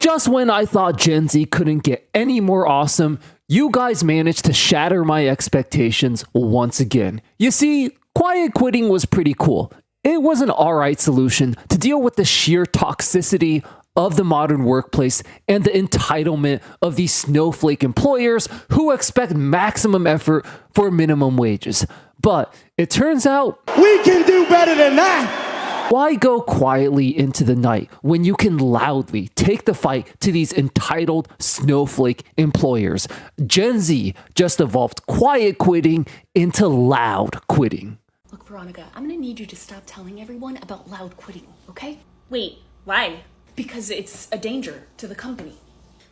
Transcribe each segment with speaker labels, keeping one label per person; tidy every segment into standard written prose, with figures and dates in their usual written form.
Speaker 1: Just when I thought Gen Z couldn't get any more awesome, you guys managed to shatter my expectations once again. You see, quiet quitting was pretty cool. It was an alright solution to deal with the sheer toxicity of the modern workplace and the entitlement of these snowflake employers who expect maximum effort for minimum wages. But it turns out
Speaker 2: we can do better than that.
Speaker 1: Why go quietly into the night when you can loudly take the fight to these entitled snowflake employers? Gen Z just evolved quiet quitting into loud quitting.
Speaker 3: Look, Veronica, I'm gonna need you to stop telling everyone about loud quitting, okay? Wait, why? Because it's a danger to the company.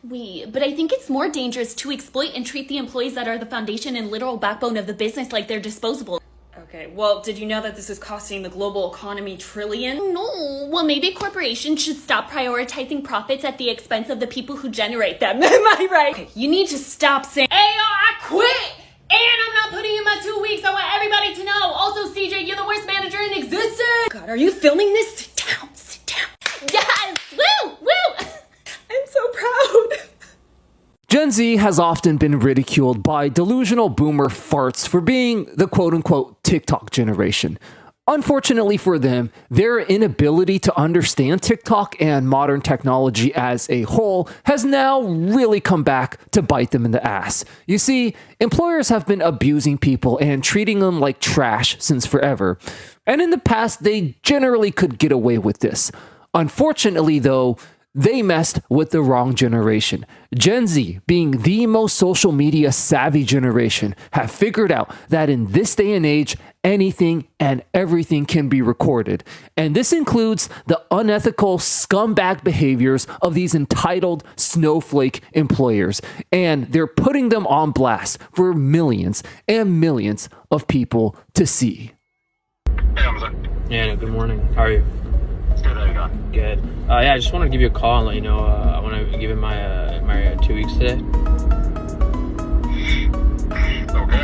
Speaker 3: But I think it's more dangerous to exploit and treat the employees that are the foundation and literal backbone of the business like they're disposable. Okay, well, did you know that this is costing the global economy trillions? No, well, maybe corporations should stop prioritizing profits at the expense of the people who generate them. Am I right? Okay, you need to stop saying, hey, yo, I quit! And I'm not putting in my 2 weeks. I want everybody to know. Also, CJ, you're the worst manager in existence. God, are you filming this? Sit down, sit down. Yes, woo, woo. I'm so proud.
Speaker 1: Gen Z has often been ridiculed by delusional boomer farts for being the quote-unquote TikTok generation. Unfortunately for them, their inability to understand TikTok and modern technology as a whole has now really come back to bite them in the ass. You see, employers have been abusing people and treating them like trash since forever. And in the past, they generally could get away with this. Unfortunately, though, they messed with the wrong generation. Gen Z, being the most social media savvy generation, have figured out that in this day and age, anything and everything can be recorded. And this includes the unethical scumbag behaviors of these entitled snowflake employers. And they're putting them on blast for millions and millions of people to see.
Speaker 4: Yeah, good morning. How are you?
Speaker 5: Good, how you going?
Speaker 4: Good. Yeah, I just wanted to give you a call and let you know I want to give him my 2 weeks today.
Speaker 5: Okay.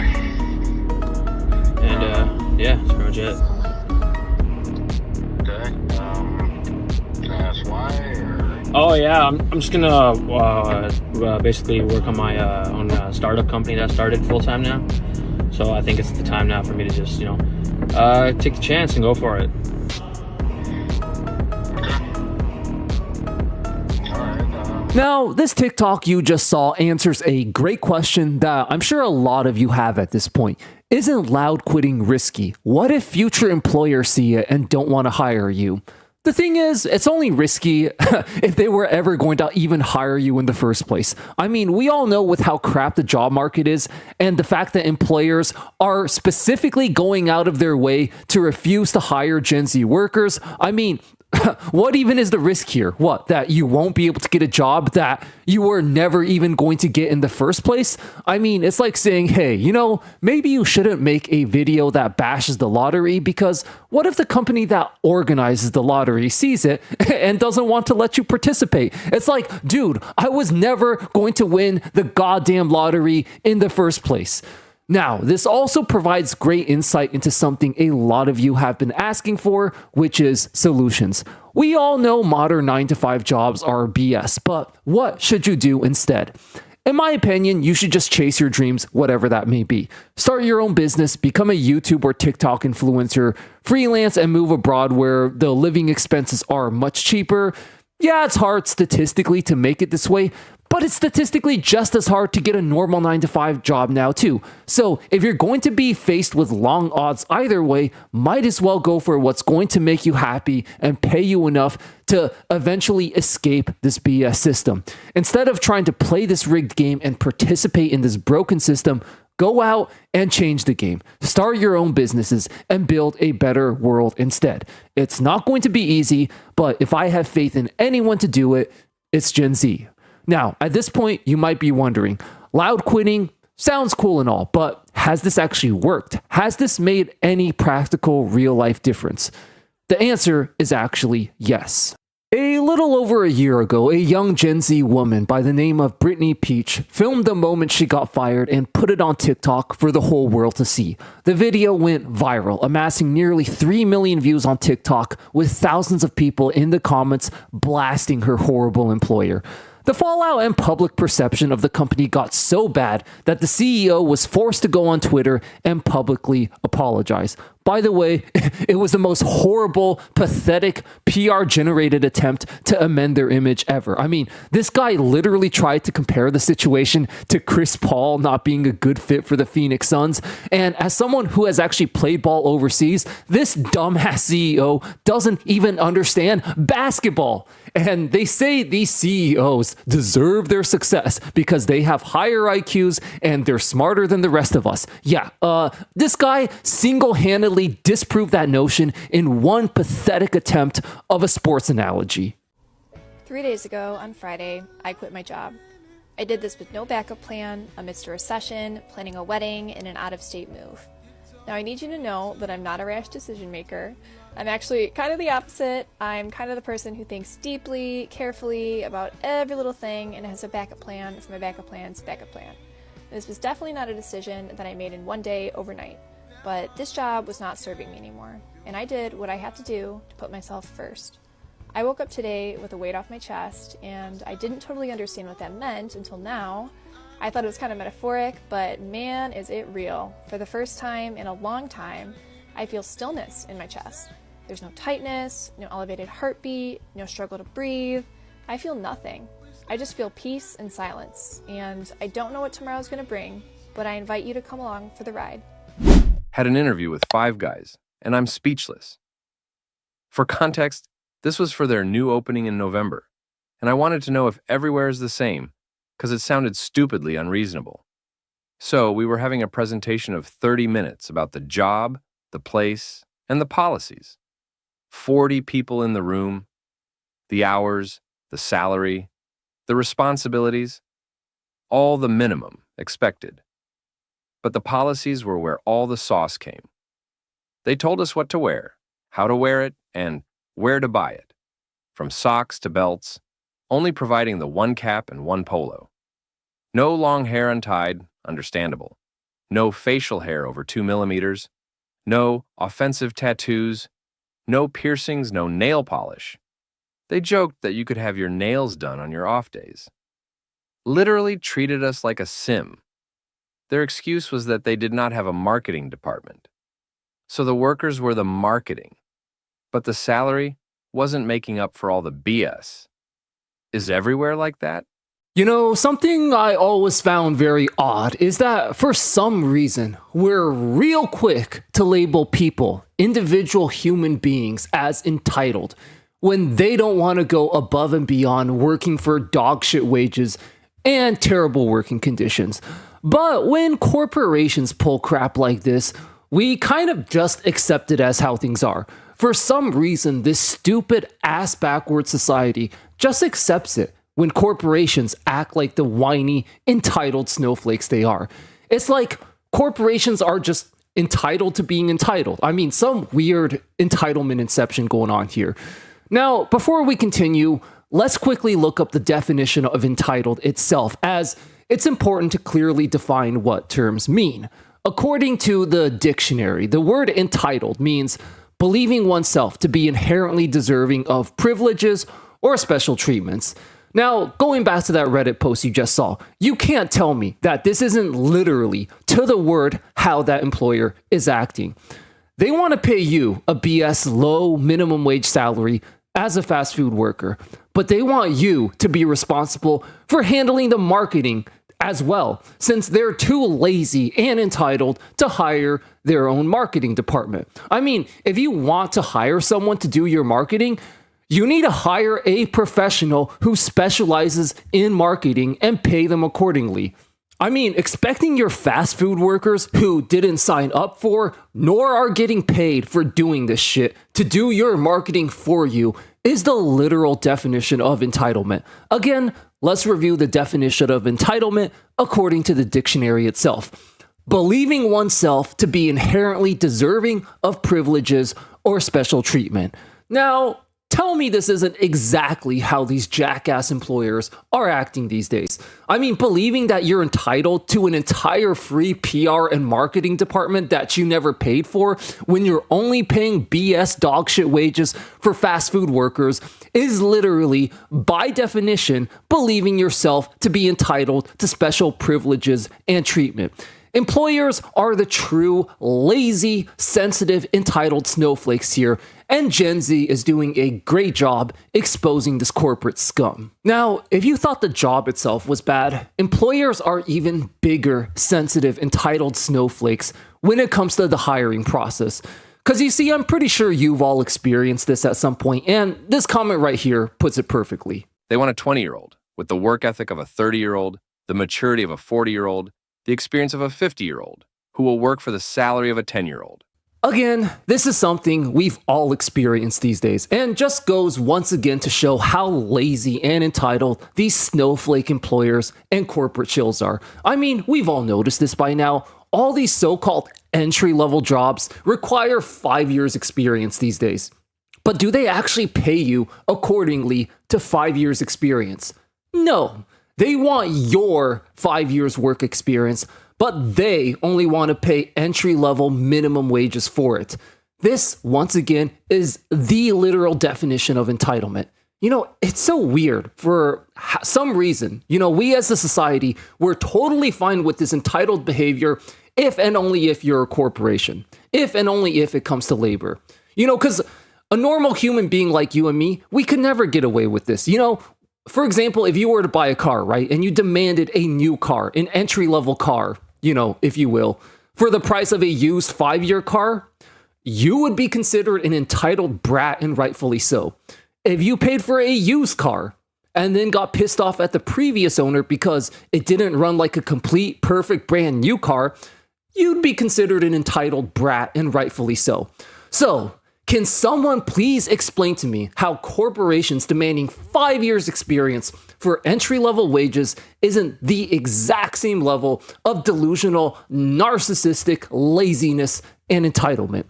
Speaker 4: And yeah, that's pretty much it.
Speaker 5: Okay. Can I ask why? Or?
Speaker 4: Oh yeah, I'm just gonna basically work on my own startup company that I started full time now. So I think it's the time now for me to just take the chance and go for it.
Speaker 1: Now, this TikTok you just saw answers a great question that I'm sure a lot of you have at this point. Isn't loud quitting risky? What if future employers see it and don't want to hire you? The thing is, it's only risky if they were ever going to even hire you in the first place. I mean, we all know with how crap the job market is and the fact that employers are specifically going out of their way to refuse to hire Gen Z workers. I mean, what even is the risk here? What, that you won't be able to get a job that you were never even going to get in the first place? I mean, it's like saying, hey, maybe you shouldn't make a video that bashes the lottery, because what if the company that organizes the lottery sees it and doesn't want to let you participate? It's like, dude, I was never going to win the goddamn lottery in the first place. Now, this also provides great insight into something a lot of you have been asking for, which is solutions. We all know modern 9-to-5 jobs are BS, but what should you do instead? In my opinion, you should just chase your dreams, whatever that may be. Start your own business, become a YouTube or TikTok influencer, freelance and move abroad where the living expenses are much cheaper. Yeah, it's hard statistically to make it this way, but it's statistically just as hard to get a normal 9-to-5 job now too. So if you're going to be faced with long odds either way, might as well go for what's going to make you happy and pay you enough to eventually escape this BS system. Instead of trying to play this rigged game and participate in this broken system, go out and change the game. Start your own businesses and build a better world instead. It's not going to be easy, but if I have faith in anyone to do it, it's Gen Z. Now, at this point, you might be wondering, loud quitting sounds cool and all, but has this actually worked? Has this made any practical real-life difference? The answer is actually yes. A little over a year ago, a young Gen Z woman by the name of Brittany Peach filmed the moment she got fired and put it on TikTok for the whole world to see. The video went viral, amassing nearly 3 million views on TikTok, with thousands of people in the comments blasting her horrible employer. The fallout and public perception of the company got so bad that the CEO was forced to go on Twitter and publicly apologize. By the way, it was the most horrible, pathetic, PR-generated attempt to amend their image ever. I mean, this guy literally tried to compare the situation to Chris Paul not being a good fit for the Phoenix Suns. And as someone who has actually played ball overseas, this dumbass CEO doesn't even understand basketball. And they say these CEOs deserve their success because they have higher IQs and they're smarter than the rest of us. Yeah, this guy single-handedly disproved that notion in one pathetic attempt of a sports analogy.
Speaker 6: 3 days ago, on Friday, I quit my job. I did this with no backup plan, amidst a recession, planning a wedding, and an out-of-state move. Now, I need you to know that I'm not a rash decision maker. I'm actually kind of the opposite. I'm kind of the person who thinks deeply, carefully about every little thing and has a backup plan for my backup plan's backup plan. This was definitely not a decision that I made in one day overnight, but this job was not serving me anymore, and I did what I had to do to put myself first. I woke up today with a weight off my chest, and I didn't totally understand what that meant until now. I thought it was kind of metaphoric, but man, is it real. For the first time in a long time, I feel stillness in my chest. There's no tightness, no elevated heartbeat, no struggle to breathe. I feel nothing. I just feel peace and silence, and I don't know what tomorrow's going to bring, but I invite you to come along for the ride.
Speaker 7: Had an interview with 5 guys, and I'm speechless. For context, this was for their new opening in November, and I wanted to know if everywhere is the same, because it sounded stupidly unreasonable. So we were having a presentation of 30 minutes about the job, the place, and the policies. 40 people in the room, the hours, the salary, the responsibilities, all the minimum expected. But the policies were where all the sauce came. They told us what to wear, how to wear it, and where to buy it. From socks to belts, only providing the one cap and one polo. No long hair untied, understandable. No facial hair over 2 millimeters. No offensive tattoos. No piercings, no nail polish. They joked that you could have your nails done on your off days. Literally treated us like a sim. Their excuse was that they did not have a marketing department. So the workers were the marketing, but the salary wasn't making up for all the BS. Is everywhere like that?
Speaker 1: You know, something I always found very odd is that for some reason, we're real quick to label people, individual human beings, as entitled when they don't want to go above and beyond working for dogshit wages and terrible working conditions. But when corporations pull crap like this, we kind of just accept it as how things are. For some reason, this stupid ass backward society just accepts it when corporations act like the whiny, entitled snowflakes they are. It's like corporations are just entitled to being entitled. I mean, some weird entitlement inception going on here. Now, before we continue, let's quickly look up the definition of entitled itself, as it's important to clearly define what terms mean. According to the dictionary, the word entitled means believing oneself to be inherently deserving of privileges or special treatments. Now, going back to that Reddit post you just saw, you can't tell me that this isn't literally, to the word, how that employer is acting. They want to pay you a BS low minimum wage salary as a fast food worker, but they want you to be responsible for handling the marketing as well, since they're too lazy and entitled to hire their own marketing department. I mean, if you want to hire someone to do your marketing, you need to hire a professional who specializes in marketing and pay them accordingly. I mean, expecting your fast food workers who didn't sign up for nor are getting paid for doing this shit to do your marketing for you is the literal definition of entitlement. Again, let's review the definition of entitlement according to the dictionary itself. Believing oneself to be inherently deserving of privileges or special treatment. Now, Tell me this isn't exactly how these jackass employers are acting these days. I mean, believing that you're entitled to an entire free PR and marketing department that you never paid for when you're only paying BS dogshit wages for fast food workers is literally, by definition, believing yourself to be entitled to special privileges and treatment. Employers are the true, lazy, sensitive, entitled snowflakes here, and Gen Z is doing a great job exposing this corporate scum. Now, if you thought the job itself was bad, employers are even bigger, sensitive, entitled snowflakes when it comes to the hiring process. Because you see, I'm pretty sure you've all experienced this at some point, and this comment right here puts it perfectly.
Speaker 7: They want a 20-year-old with the work ethic of a 30-year-old, the maturity of a 40-year-old, the experience of a 50-year-old, who will work for the salary of a 10-year-old.
Speaker 1: Again, this is something we've all experienced these days, and just goes once again to show how lazy and entitled these snowflake employers and corporate chills are. I mean, we've all noticed this by now. All these so-called entry-level jobs require 5 years experience these days. But do they actually pay you accordingly to 5 years experience? No. They want your 5 years work experience, but they only want to pay entry-level minimum wages for it. This, once again, is the literal definition of entitlement. You know, it's so weird. For some reason, we as a society, we're totally fine with this entitled behavior if and only if you're a corporation. If and only if it comes to labor. Because a normal human being like you and me, we could never get away with this. For example, if you were to buy a car, right, and you demanded a new car, an entry-level car, if you will, for the price of a used 5-year car, you would be considered an entitled brat, and rightfully so. If you paid for a used car and then got pissed off at the previous owner because it didn't run like a complete, perfect, brand new car, you'd be considered an entitled brat, and rightfully so. So, can someone please explain to me how corporations demanding 5 years experience for entry-level wages isn't the exact same level of delusional, narcissistic laziness and entitlement?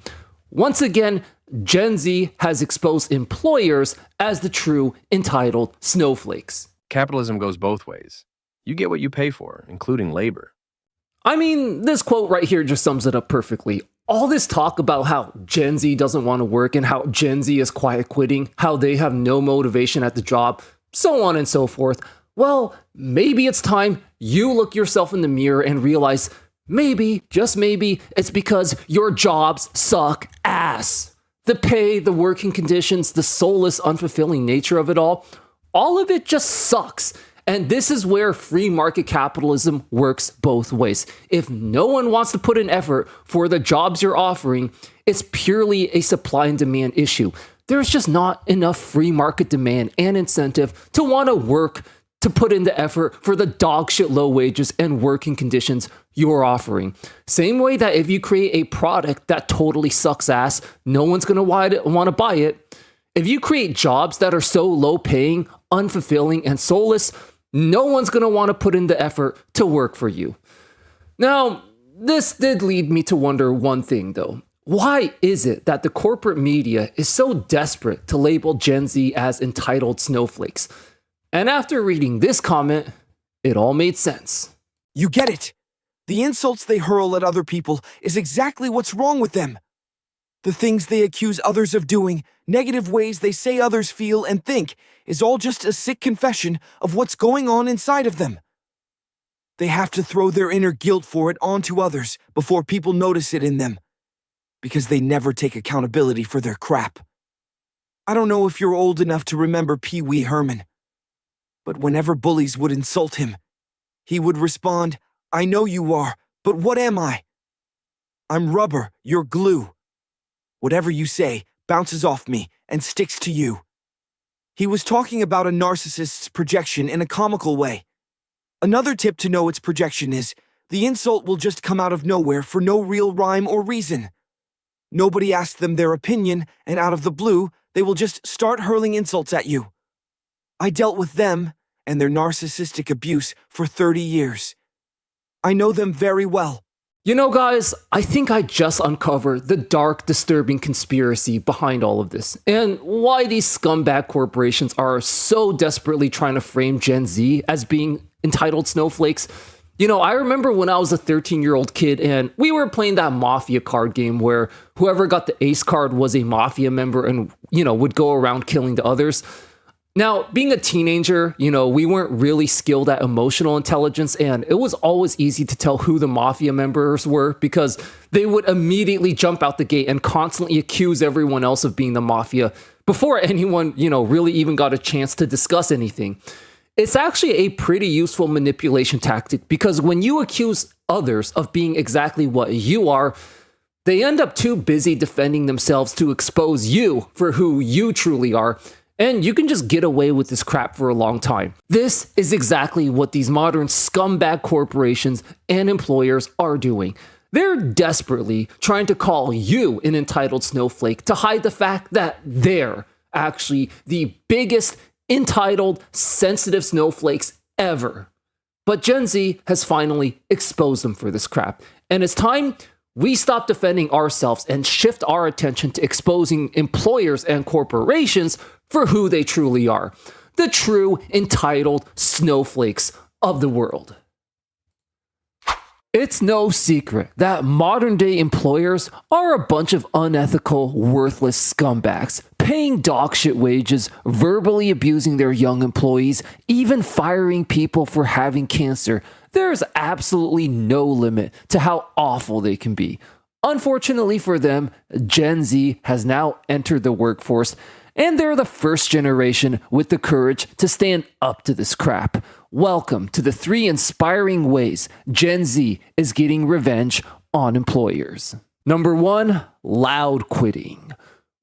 Speaker 1: Once again, Gen Z has exposed employers as the true entitled snowflakes.
Speaker 7: Capitalism goes both ways. You get what you pay for, including labor.
Speaker 1: I mean, this quote right here just sums it up perfectly. All this talk about how Gen Z doesn't want to work and how Gen Z is quiet quitting, how they have no motivation at the job, so on and so forth. Well, maybe it's time you look yourself in the mirror and realize maybe, just maybe, it's because your jobs suck ass. The pay, the working conditions, the soulless, unfulfilling nature of it all of it just sucks. And this is where free market capitalism works both ways. If no one wants to put in effort for the jobs you're offering, it's purely a supply and demand issue. There's just not enough free market demand and incentive to want to work to put in the effort for the dog shit low wages and working conditions you're offering. Same way that if you create a product that totally sucks ass, no one's going to want to buy it. If you create jobs that are so low paying, unfulfilling, and soulless, no one's going to want to put in the effort to work for you. Now, this did lead me to wonder one thing though. Why is it that the corporate media is so desperate to label Gen Z as entitled snowflakes? And after reading this comment, it all made sense.
Speaker 8: You get it. The insults they hurl at other people is exactly what's wrong with them. The things they accuse others of doing, negative ways they say others feel and think, is all just a sick confession of what's going on inside of them. They have to throw their inner guilt for it onto others before people notice it in them, because they never take accountability for their crap. I don't know if you're old enough to remember Pee Wee Herman, but whenever bullies would insult him, he would respond, "I know you are, but what am I? I'm rubber, you're glue. Whatever you say bounces off me and sticks to you." He was talking about a narcissist's projection in a comical way. Another tip to know its projection is, the insult will just come out of nowhere for no real rhyme or reason. Nobody asked them their opinion, and out of the blue, they will just start hurling insults at you. I dealt with them and their narcissistic abuse for 30 years. I know them very well.
Speaker 1: You know, guys, I think I just uncovered the dark, disturbing conspiracy behind all of this and why these scumbag corporations are so desperately trying to frame Gen Z as being entitled snowflakes. You know, I remember when I was a 13-year-old kid and we were playing that Mafia card game where whoever got the ace card was a Mafia member and, would go around killing the others. Now, being a teenager, we weren't really skilled at emotional intelligence, and it was always easy to tell who the Mafia members were because they would immediately jump out the gate and constantly accuse everyone else of being the Mafia before anyone, really even got a chance to discuss anything. It's actually a pretty useful manipulation tactic because when you accuse others of being exactly what you are, they end up too busy defending themselves to expose you for who you truly are. And you can just get away with this crap for a long time. This is exactly what these modern scumbag corporations and employers are doing. They're desperately trying to call you an entitled snowflake to hide the fact that they're actually the biggest entitled, sensitive snowflakes ever. But Gen Z has finally exposed them for this crap. And it's time we stop defending ourselves and shift our attention to exposing employers and corporations for who they truly are, the true entitled snowflakes of the world. It's no secret that modern day employers are a bunch of unethical, worthless scumbags, paying dogshit wages, verbally abusing their young employees, even firing people for having cancer. There's absolutely no limit to how awful they can be. Unfortunately for them, Gen Z has now entered the workforce, and they're the first generation with the courage to stand up to this crap. Welcome to the 3 inspiring ways Gen Z is getting revenge on employers. Number 1, loud quitting.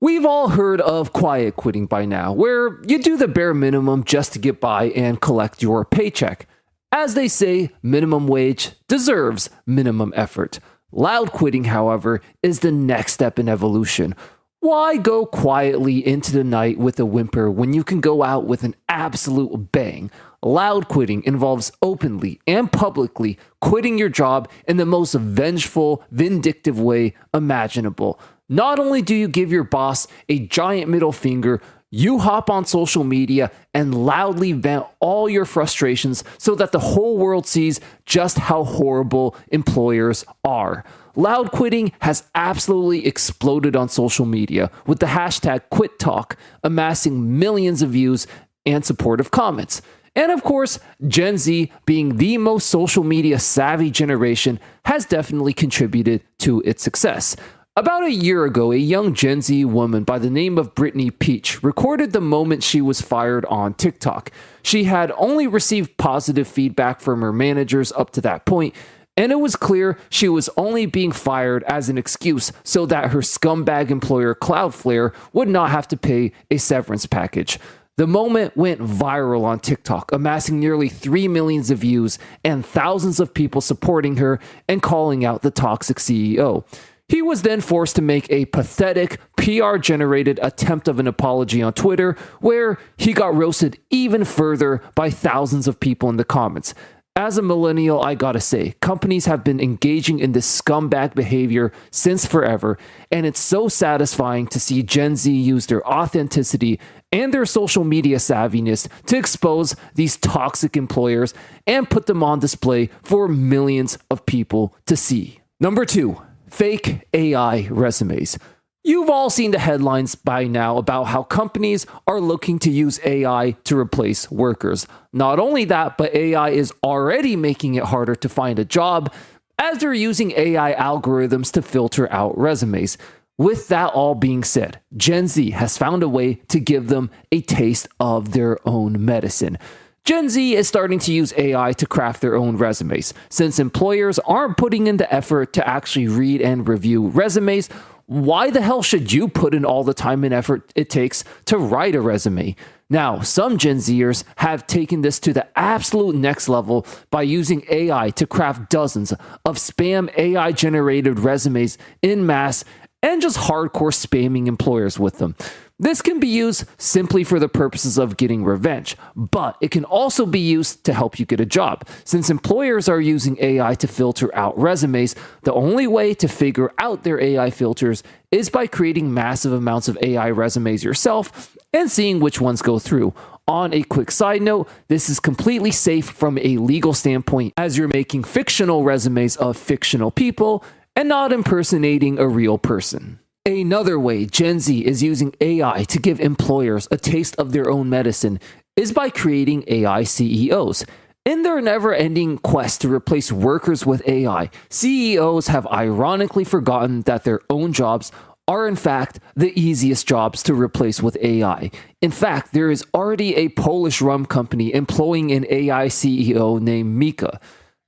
Speaker 1: We've all heard of quiet quitting by now, where you do the bare minimum just to get by and collect your paycheck. As they say, minimum wage deserves minimum effort. Loud quitting, however, is the next step in evolution. Why go quietly into the night with a whimper when you can go out with an absolute bang? Loud quitting involves openly and publicly quitting your job in the most vengeful, vindictive way imaginable. Not only do you give your boss a giant middle finger, you hop on social media and loudly vent all your frustrations so that the whole world sees just how horrible employers are. Loud quitting has absolutely exploded on social media, with the hashtag #QuitTalk amassing millions of views and supportive comments. And of course, Gen Z, being the most social media savvy generation, has definitely contributed to its success. About a year ago, a young Gen Z woman by the name of Brittany Peach recorded the moment she was fired on TikTok. She had only received positive feedback from her managers up to that point, and it was clear she was only being fired as an excuse so that her scumbag employer Cloudflare would not have to pay a severance package. The moment went viral on TikTok, amassing nearly 3 million views and thousands of people supporting her and calling out the toxic CEO. He was then forced to make a pathetic, PR-generated attempt of an apology on Twitter, where he got roasted even further by thousands of people in the comments. As a millennial, I gotta say, companies have been engaging in this scumbag behavior since forever, and it's so satisfying to see Gen Z use their authenticity and their social media savviness to expose these toxic employers and put them on display for millions of people to see. Number 2, fake AI resumes. You've all seen the headlines by now about how companies are looking to use AI to replace workers. Not only that, but AI is already making it harder to find a job as they're using AI algorithms to filter out resumes. With that all being said, Gen Z has found a way to give them a taste of their own medicine. Gen Z is starting to use AI to craft their own resumes. Since employers aren't putting in the effort to actually read and review resumes, why the hell should you put in all the time and effort it takes to write a resume? Now, some Gen Zers have taken this to the absolute next level by using AI to craft dozens of spam AI-generated resumes en masse and just hardcore spamming employers with them. This can be used simply for the purposes of getting revenge, but it can also be used to help you get a job. Since employers are using AI to filter out resumes, the only way to figure out their AI filters is by creating massive amounts of AI resumes yourself and seeing which ones go through. On a quick side note, this is completely safe from a legal standpoint as you're making fictional resumes of fictional people and not impersonating a real person. Another way Gen Z is using AI to give employers a taste of their own medicine is by creating AI CEOs. In their never-ending quest to replace workers with AI, CEOs have ironically forgotten that their own jobs are in fact the easiest jobs to replace with AI. In fact, there is already a Polish rum company employing an AI CEO named Mika.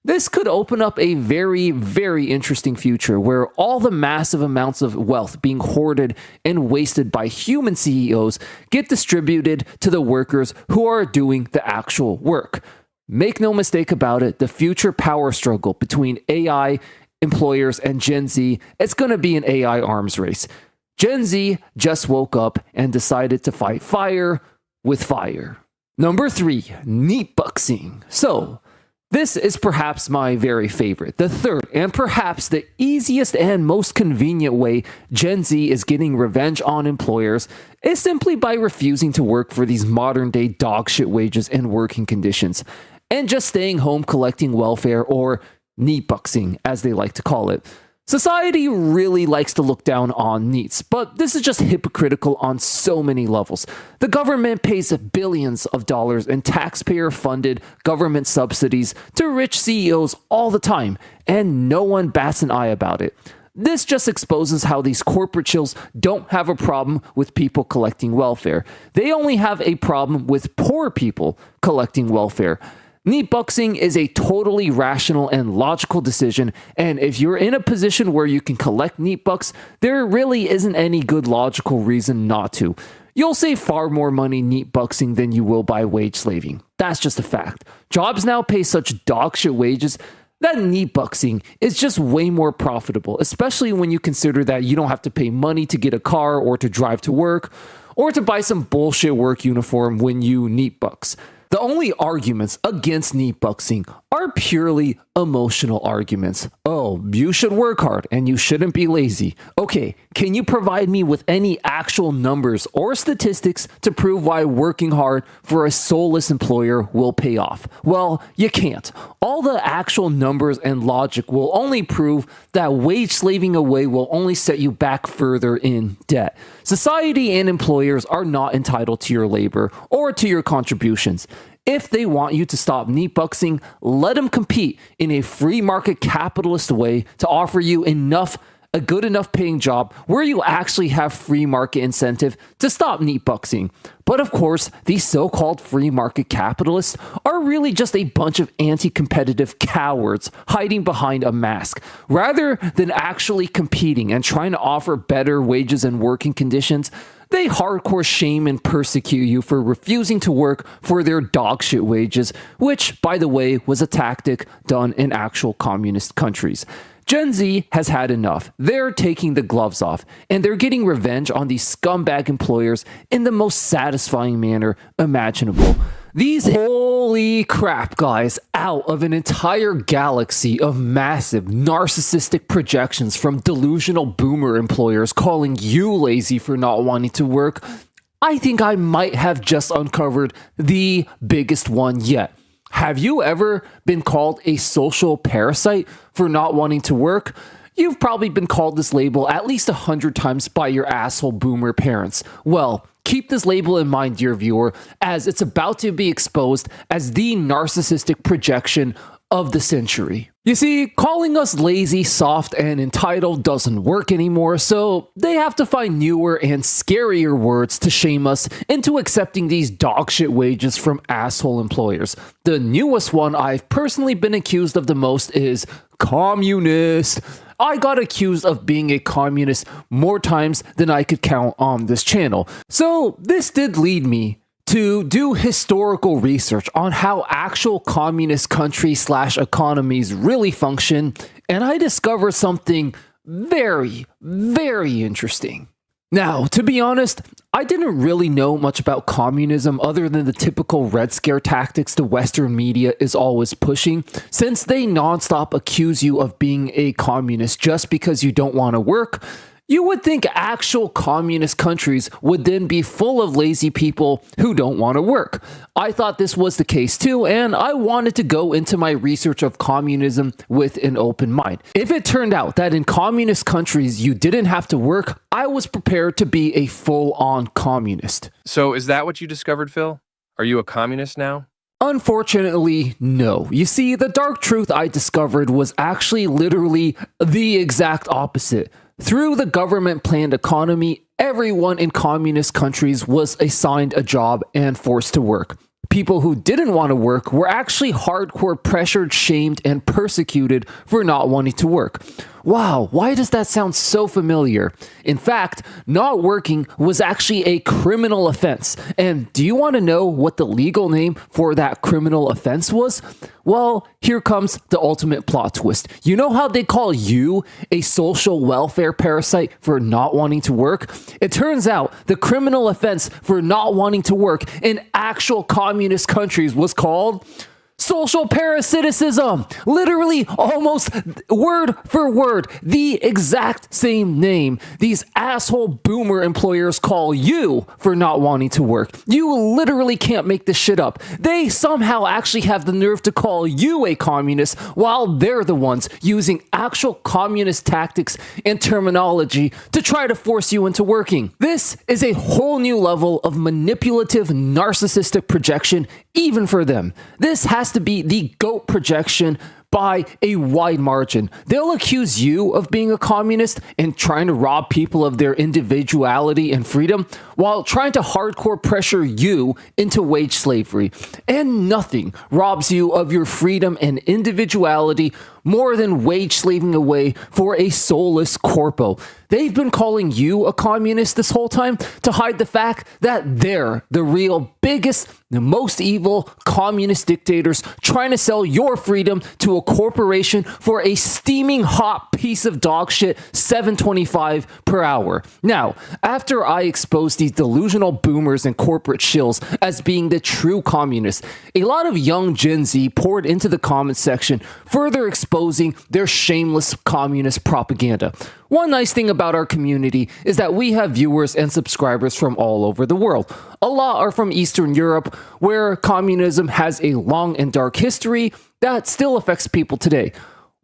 Speaker 1: This could open up a very, very interesting future where all the massive amounts of wealth being hoarded and wasted by human CEOs get distributed to the workers who are doing the actual work. Make no mistake about it, the future power struggle between AI, employers, and Gen Z, it's going to be an AI arms race. Gen Z just woke up and decided to fight fire with fire. Number 3, neatbuxing. So, this is perhaps my very favorite. The third, and perhaps the easiest and most convenient way Gen Z is getting revenge on employers is simply by refusing to work for these modern day dogshit wages and working conditions, and just staying home collecting welfare, or neatbuxing as they like to call it. Society really likes to look down on NEETs, but this is just hypocritical on so many levels. The government pays billions of dollars in taxpayer-funded government subsidies to rich CEOs all the time, and no one bats an eye about it. This just exposes how these corporate chills don't have a problem with people collecting welfare. They only have a problem with poor people collecting welfare. Neatbuxing is a totally rational and logical decision, and if you're in a position where you can collect neatbucks, there really isn't any good logical reason not to. You'll save far more money neatbuxing than you will by wage slaving. That's just a fact. Jobs now pay such dogshit wages that neatbuxing is just way more profitable, especially when you consider that you don't have to pay money to get a car or to drive to work or to buy some bullshit work uniform when you neatbucks. The only arguments against neatbuxing are purely emotional arguments. Oh, you should work hard and you shouldn't be lazy. Okay, can you provide me with any actual numbers or statistics to prove why working hard for a soulless employer will pay off? Well, you can't. All the actual numbers and logic will only prove that wage slaving away will only set you back further in debt. Society and employers are not entitled to your labor or to your contributions. If they want you to stop neatbuxing, let them compete in a free market capitalist way to offer you a good enough paying job where you actually have free market incentive to stop neatbuxing. But of course, these so-called free market capitalists are really just a bunch of anti-competitive cowards hiding behind a mask. Rather than actually competing and trying to offer better wages and working conditions, they hardcore shame and persecute you for refusing to work for their dogshit wages, which, by the way, was a tactic done in actual communist countries. Gen Z has had enough. They're taking the gloves off, and they're getting revenge on these scumbag employers in the most satisfying manner imaginable. These holy crap guys out of an entire galaxy of massive narcissistic projections from delusional boomer employers calling you lazy for not wanting to work, I think I might have just uncovered the biggest one yet. Have you ever been called a social parasite for not wanting to work? You've probably been called this label at least 100 times by your asshole boomer parents. Well, keep this label in mind, dear viewer, as it's about to be exposed as the narcissistic projection of the century. You see, calling us lazy, soft, and entitled doesn't work anymore, so they have to find newer and scarier words to shame us into accepting these dogshit wages from asshole employers. The newest one I've personally been accused of the most is communist. I got accused of being a communist more times than I could count on this channel. So this did lead me to do historical research on how actual communist countries/economies really function, and I discovered something very, very interesting. Now, to be honest, I didn't really know much about communism other than the typical Red Scare tactics the Western media is always pushing, since they nonstop accuse you of being a communist just because you don't want to work. You would think actual communist countries would then be full of lazy people who don't want to work. I thought this was the case too, and I wanted to go into my research of communism with an open mind. If it turned out that in communist countries you didn't have to work, I was prepared to be a full-on communist.
Speaker 7: So is that what you discovered, Phil? Are you a communist now?
Speaker 1: Unfortunately, no. You see, the dark truth I discovered was actually literally the exact opposite. Through the government-planned economy, everyone in communist countries was assigned a job and forced to work. People who didn't want to work were actually hardcore pressured, shamed, and persecuted for not wanting to work. Wow, why does that sound so familiar? In fact, not working was actually a criminal offense. And do you want to know what the legal name for that criminal offense was? Well, here comes the ultimate plot twist. You know how they call you a social welfare parasite for not wanting to work? It turns out the criminal offense for not wanting to work in actual communist countries was called social parasiticism. Literally, almost word for word, the exact same name these asshole boomer employers call you for not wanting to work. You literally can't make this shit up. They somehow actually have the nerve to call you a communist while they're the ones using actual communist tactics and terminology to try to force you into working. This is a whole new level of manipulative, narcissistic projection, even for them. This has to be the GOAT projection by a wide margin. They'll accuse you of being a communist and trying to rob people of their individuality and freedom while trying to hardcore pressure you into wage slavery. And nothing robs you of your freedom and individuality more than wage slaving away for a soulless corpo. They've been calling you a communist this whole time to hide the fact that they're the real biggest, the most evil communist dictators trying to sell your freedom to a corporation for a steaming hot piece of dog shit $7.25 per hour. Now, after I exposed these delusional boomers and corporate shills as being the true communists, a lot of young Gen Z poured into the comments section, further exposing their shameless communist propaganda. One nice thing about our community is that we have viewers and subscribers from all over the world. A lot are from Eastern Europe, where communism has a long and dark history that still affects people today.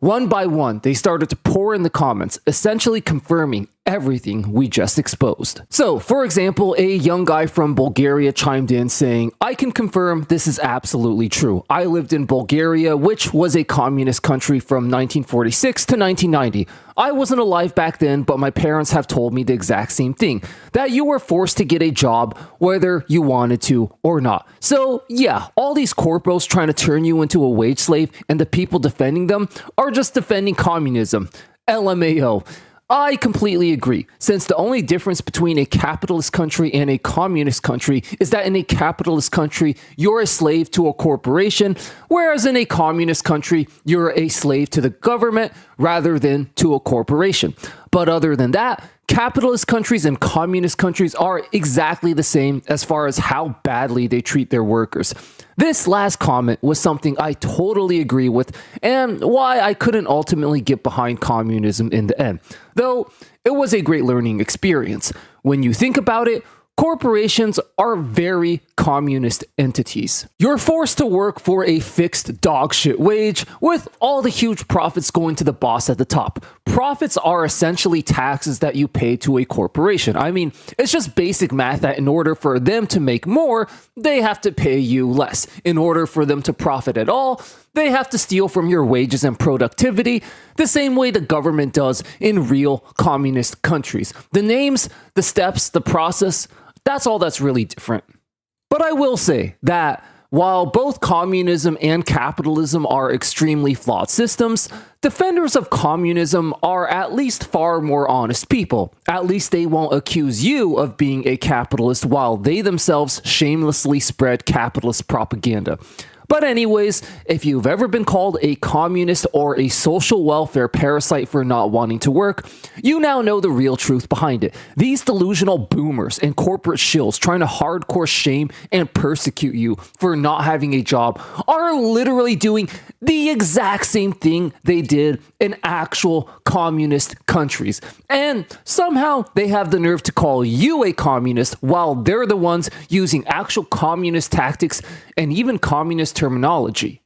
Speaker 1: One by one, they started to pour in the comments, essentially confirming everything we just exposed. So, for example, a young guy from Bulgaria chimed in saying, "I can confirm this is absolutely true. I lived in Bulgaria, which was a communist country from 1946 to 1990. I wasn't alive back then, but my parents have told me the exact same thing, that you were forced to get a job whether you wanted to or not. So yeah, all these corpos trying to turn you into a wage slave and the people defending them are just defending communism. LMAO. I completely agree, since the only difference between a capitalist country and a communist country is that in a capitalist country, you're a slave to a corporation, whereas in a communist country, you're a slave to the government rather than to a corporation. But other than that, capitalist countries and communist countries are exactly the same as far as how badly they treat their workers. This last comment was something I totally agree with and why I couldn't ultimately get behind communism in the end. Though it was a great learning experience. When you think about it, corporations are very communist entities. You're forced to work for a fixed dogshit wage with all the huge profits going to the boss at the top. Profits are essentially taxes that you pay to a corporation. I mean, it's just basic math that in order for them to make more, they have to pay you less. In order for them to profit at all, they have to steal from your wages and productivity, the same way the government does in real communist countries. The names, the steps, the process, that's all that's really different. But I will say that while both communism and capitalism are extremely flawed systems, defenders of communism are at least far more honest people. At least they won't accuse you of being a capitalist while they themselves shamelessly spread capitalist propaganda. But anyways, if you've ever been called a communist or a social welfare parasite for not wanting to work, you now know the real truth behind it. These delusional boomers and corporate shills trying to hardcore shame and persecute you for not having a job are literally doing the exact same thing they did in actual communist countries. And somehow they have the nerve to call you a communist while they're the ones using actual communist tactics and even communist terminology.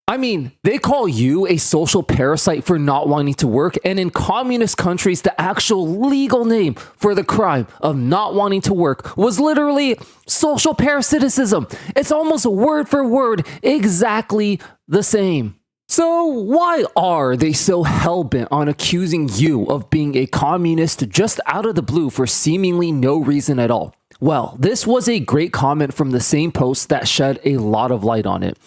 Speaker 1: I mean, they call you a social parasite for not wanting to work, and in communist countries, the actual legal name for the crime of not wanting to work was literally social parasitism. It's almost word for word exactly the same. So why are they so hell-bent on accusing you of being a communist just out of the blue for seemingly no reason at all? Well, this was a great comment from the same post that shed a lot of light on it.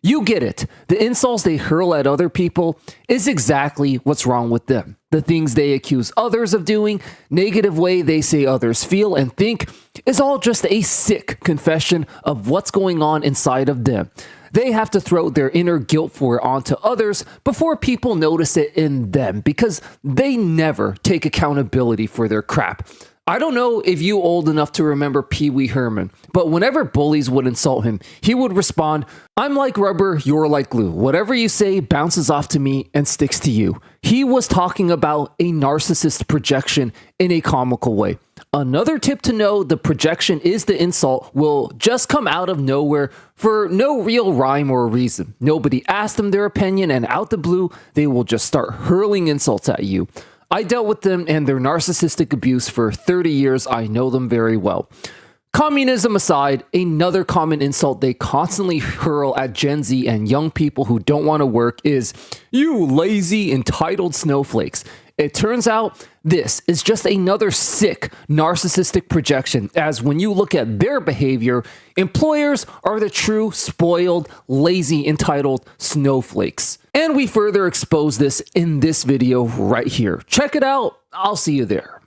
Speaker 1: You get it. The insults they hurl at other people is exactly what's wrong with them. The things they accuse others of doing, negative way they say others feel and think, is all just a sick confession of what's going on inside of them. They have to throw their inner guilt for it onto others before people notice it in them, because they never take accountability for their crap. I don't know if you old enough to remember Pee Wee Herman, but whenever bullies would insult him, he would respond, "I'm like rubber, you're like glue. Whatever you say bounces off to me and sticks to you." He was talking about a narcissist projection in a comical way. Another tip to know the projection is the insult will just come out of nowhere for no real rhyme or reason. Nobody asked them their opinion, and out the blue, they will just start hurling insults at you. I dealt with them and their narcissistic abuse for 30 years. I know them very well. Communism aside, another common insult they constantly hurl at Gen Z and young people who don't want to work is, "You lazy, entitled snowflakes." It turns out this is just another sick narcissistic projection, as when you look at their behavior, employers are the true spoiled, lazy, entitled snowflakes. And we further expose this in this video right here. Check it out. I'll see you there.